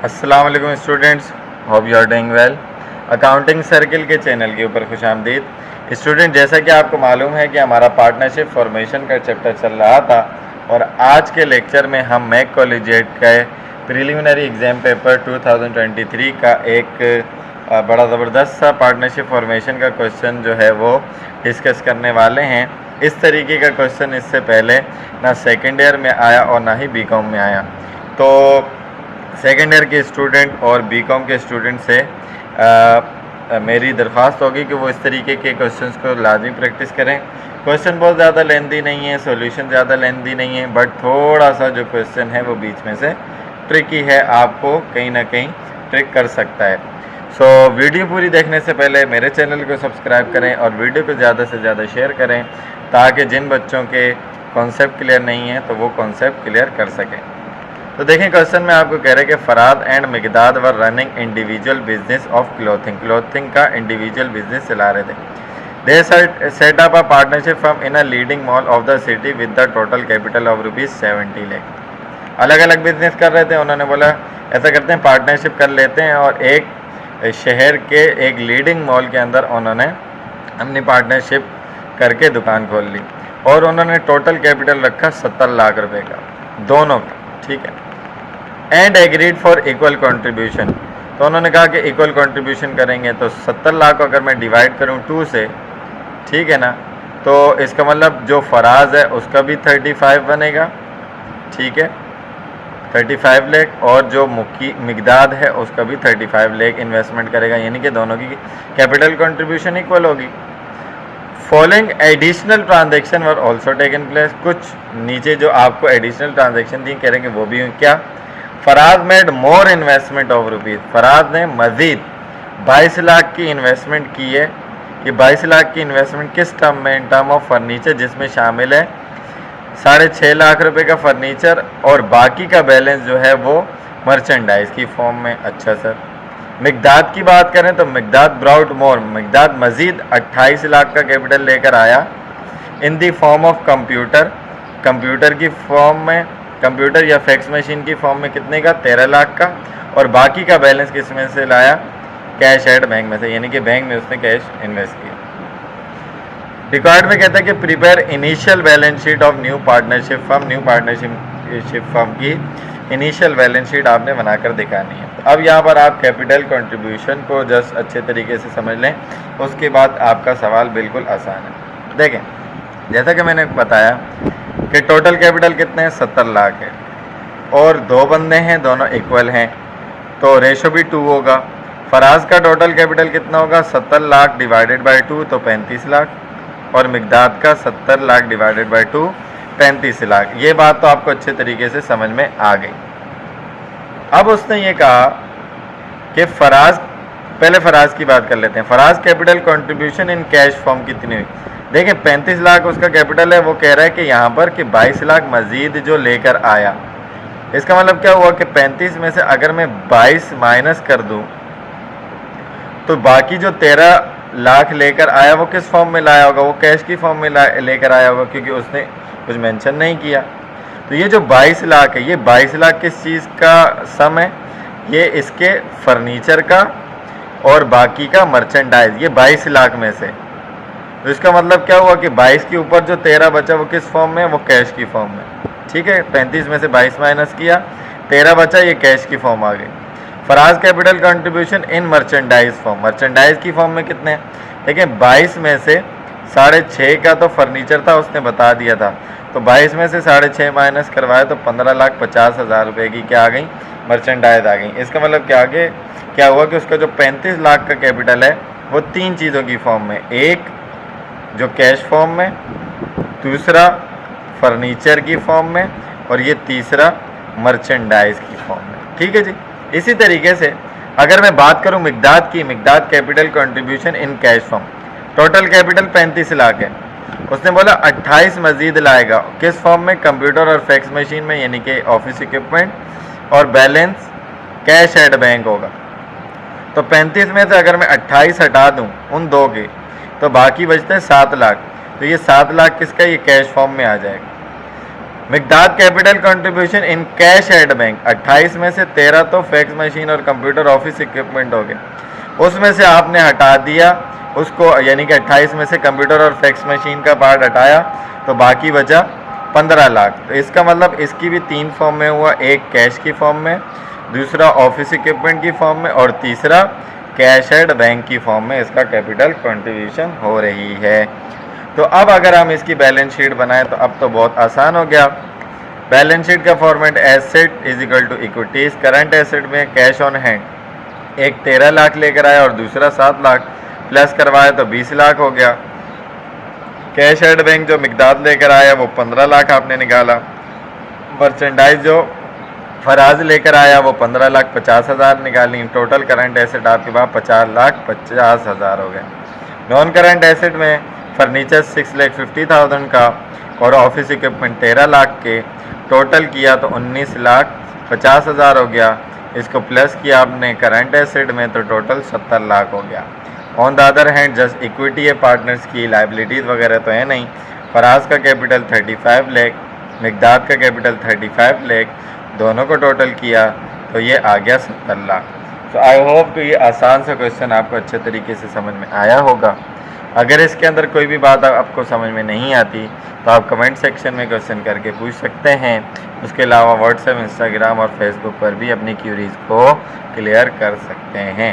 अस्सलाम वालेकुम students, hope you are doing well. Accounting circle के चैनल के ऊपर खुशामदीद। स्टूडेंट, जैसा कि आपको मालूम है कि हमारा पार्टनरशिप फॉर्मेशन का चैप्टर चल रहा था और आज के लेक्चर में हम मैक कॉलेजिएट का प्रिलिमिनरी एग्ज़ाम पेपर 2023 का एक बड़ा ज़बरदस्त सा पार्टनरशिप फॉर्मेशन का क्वेश्चन जो है वो डिस्कस करने वाले हैं। इस तरीके का क्वेश्चन इससे पहले ना सेकेंड ईयर में आया और ना ही बीकॉम में आया। तो सेकेंड ईयर के स्टूडेंट और बीकॉम के स्टूडेंट से मेरी दरख्वास्त होगी कि वो इस तरीके के क्वेश्चंस को लाजमी प्रैक्टिस करें। क्वेश्चन बहुत ज़्यादा लेंदी नहीं है, सॉल्यूशन ज़्यादा लेंदी नहीं है, बट थोड़ा सा जो क्वेश्चन है वो बीच में से ट्रिकी है, आपको कहीं ना कहीं ट्रिक कर सकता है। सो वीडियो पूरी देखने से पहले मेरे चैनल को सब्सक्राइब करें और वीडियो को ज़्यादा से ज़्यादा शेयर करें ताकि जिन बच्चों के कॉन्सेप्ट क्लियर नहीं है तो वो कॉन्सेप्ट क्लियर कर सकें। तो देखें, क्वेश्चन में आपको कह रहे हैं कि Farad and Miqdad were running individual business of clothing का इंडिविजुअल बिजनेस चला रहे थे। They set up a partnership firm in a leading mall of the city with the total capital of ₹70 lakh. अलग अलग बिजनेस कर रहे थे। उन्होंने बोला ऐसा करते हैं, पार्टनरशिप कर लेते हैं और एक शहर के एक लीडिंग मॉल के अंदर उन्होंने अपनी पार्टनरशिप करके दुकान खोल ली और उन्होंने टोटल कैपिटल रखा 70 लाख रुपए का, दोनों का, ठीक है। And agreed for equal contribution. तो उन्होंने कहा कि इक्वल कंट्रीब्यूशन करेंगे। तो 70 लाख को अगर मैं डिवाइड करूं 2 से, ठीक है ना, तो इसका मतलब जो फराज है उसका भी 35 बनेगा, ठीक है, 35 लाख, और जो मिकदाद है उसका भी 35 लाख इन्वेस्टमेंट करेगा, यानी कि दोनों की कैपिटल कंट्रीब्यूशन इक्वल होगी। Following additional transaction were also taken place. कुछ नीचे जो आपको एडिशनल ट्रांजेक्शन दी करेंगे वो भी क्या। Faraz made more investment of rupees. Faraz ने मज़ीद 22 लाख की इन्वेस्टमेंट की है। ये 22 लाख की इन्वेस्टमेंट किस टर्म में? इन टर्म ऑफ फर्नीचर, जिसमें शामिल है 6.5 लाख रुपए का फर्नीचर और बाकी का बैलेंस जो है वो मर्चेंडाइज की फॉर्म में। अच्छा सर, मिकदाद की बात करें तो मिकदाद ब्राउट मोर, मिकदाद मज़ीद 28 लाख का कैपिटल लेकर आया इन दी फॉर्म ऑफ कंप्यूटर की फॉर्म में, कंप्यूटर या फैक्स मशीन की फॉर्म में कितने का? 13 लाख का। और बाकी का बैलेंस किस में से लाया? कैश एट बैंक में से, यानी कि बैंक में उसने कैश इन्वेस्ट किया। रिकॉर्ड में कहता है कि prepare initial balance sheet of new partnership firm की इनिशियल बैलेंस शीट आपने बनाकर दिखानी है। तो अब यहाँ पर आप कैपिटल कंट्रीब्यूशन को जस्ट अच्छे तरीके से समझ लें, उसके बाद आपका सवाल बिल्कुल आसान है। देखें, जैसा कि मैंने बताया कि टोटल कैपिटल कितने हैं? 70 लाख है और 2 बंदे हैं, दोनों इक्वल हैं, तो रेशो भी 2 होगा। फराज का टोटल कैपिटल कितना होगा? 70 लाख डिवाइडेड बाई 2 तो 35 लाख, और मिकदाद का 70 लाख डिवाइडेड बाई 2 35 लाख। ये बात तो आपको अच्छे तरीके से समझ में आ गई। अब उसने ये कहा कि फराज, पहले फराज की बात कर लेते हैं। Faraz capital contribution in cash form कितनी हुई? देखिए, 35 लाख उसका कैपिटल है। वो कह रहा है कि यहाँ पर कि 22 लाख मजीद जो लेकर आया, इसका मतलब क्या हुआ कि 35 में से अगर मैं 22 माइनस कर दूँ तो बाकी जो 13 लाख लेकर आया वो किस फॉर्म में लाया होगा? वो कैश की फॉर्म में लेकर आया होगा, क्योंकि उसने कुछ मेंशन नहीं किया। तो ये जो 22 लाख है, ये 22 लाख किस चीज़ का सम है? ये इसके फर्नीचर का और बाकी का मर्चेंडाइज, ये 22 लाख में से। तो इसका मतलब क्या हुआ कि 22 के ऊपर जो 13 बचा वो किस फॉर्म में? वो कैश की फॉर्म में, ठीक है। 35 में से 22 माइनस किया, 13 बचा, ये कैश की फॉर्म आ गई। Faraz capital contribution in merchandise form, merchandise की फॉर्म में कितने? देखिए, 22 में से 6.5 का तो फर्नीचर था, उसने बता दिया था, तो 22 में से 6.5 माइनस करवाए तो 15,50,000 रुपये की क्या आ गई? मर्चेंडाइज आ गई। इसका मतलब क्या हुआ कि उसका जो 35 लाख का कैपिटल है वो 3 चीज़ों की फॉर्म में, एक जो कैश फॉर्म में, दूसरा फर्नीचर की फॉर्म में, और ये तीसरा मर्चेंडाइज की फॉर्म में, ठीक है जी। इसी तरीके से अगर मैं बात करूं मिकदाद की, Mekdad capital contribution in cash form, total capital 35 lakh है, उसने बोला 28 मजीद लाएगा, किस फॉर्म में? कंप्यूटर और फैक्स मशीन में, यानी कि ऑफिस इक्विपमेंट, और बैलेंस कैश एट बैंक होगा। तो 35 में से अगर मैं 28 हटा दूं उन 2 के, तो बाकी बचते हैं 7 लाख। तो ये 7 लाख किसका? ये कैश फॉर्म में आ जाएगा। Mekdad capital contribution in cash at bank, 28 में से 13 तो फैक्स मशीन और कंप्यूटर ऑफिस इक्विपमेंट हो गए, उसमें से आपने हटा दिया उसको, यानी कि 28 में से कंप्यूटर और फैक्स मशीन का पार्ट हटाया तो बाकी बचा 15 लाख। तो इसका मतलब इसकी भी 3 फॉर्म में हुआ, एक कैश की फॉर्म में, दूसरा ऑफिस इक्विपमेंट की फॉर्म में और तीसरा कैश एट बैंक की फॉर्म में इसका कैपिटल कंट्रीब्यूशन हो रही है। तो अब अगर हम इसकी बैलेंस शीट बनाएं तो अब तो बहुत आसान हो गया। बैलेंस शीट का format asset is equal to equities. Current asset में कैश ऑन हैंड एक 13 लाख लेकर आया और दूसरा 7 लाख, प्लस करवाया तो 20 लाख हो गया। कैश एट बैंक जो मिकदाद लेकर आया वो 15 लाख आपने निकाला। मर्चेंडाइज जो फराज लेकर आया वो 15,50,000 निकाली। टोटल करंट एसेट आपके पास 50,50,000 हो गए। नॉन करंट एसेट में फर्नीचर 6,50,000 का और ऑफिस इक्विपमेंट 13 लाख के, टोटल किया तो 19,50,000 हो गया। इसको प्लस किया आपने करंट एसेट में तो टोटल 70 लाख हो गया। On the other hand just equity है पार्टनर्स की, लाइबिलिटीज़ वगैरह तो है नहीं। फराज का कैपिटल 35 लाख, मिकदाद का कैपिटल 35 लाख, दोनों को टोटल किया तो ये आ गया 70 लाख। तो आई होप कि ये आसान सा क्वेश्चन आपको अच्छे तरीके से समझ में आया होगा। अगर इसके अंदर कोई भी बात आपको समझ में नहीं आती तो आप कमेंट सेक्शन में क्वेश्चन करके पूछ सकते हैं। उसके अलावा व्हाट्सएप, इंस्टाग्राम और फेसबुक पर भी अपनी क्यूरीज़ को क्लियर कर सकते हैं।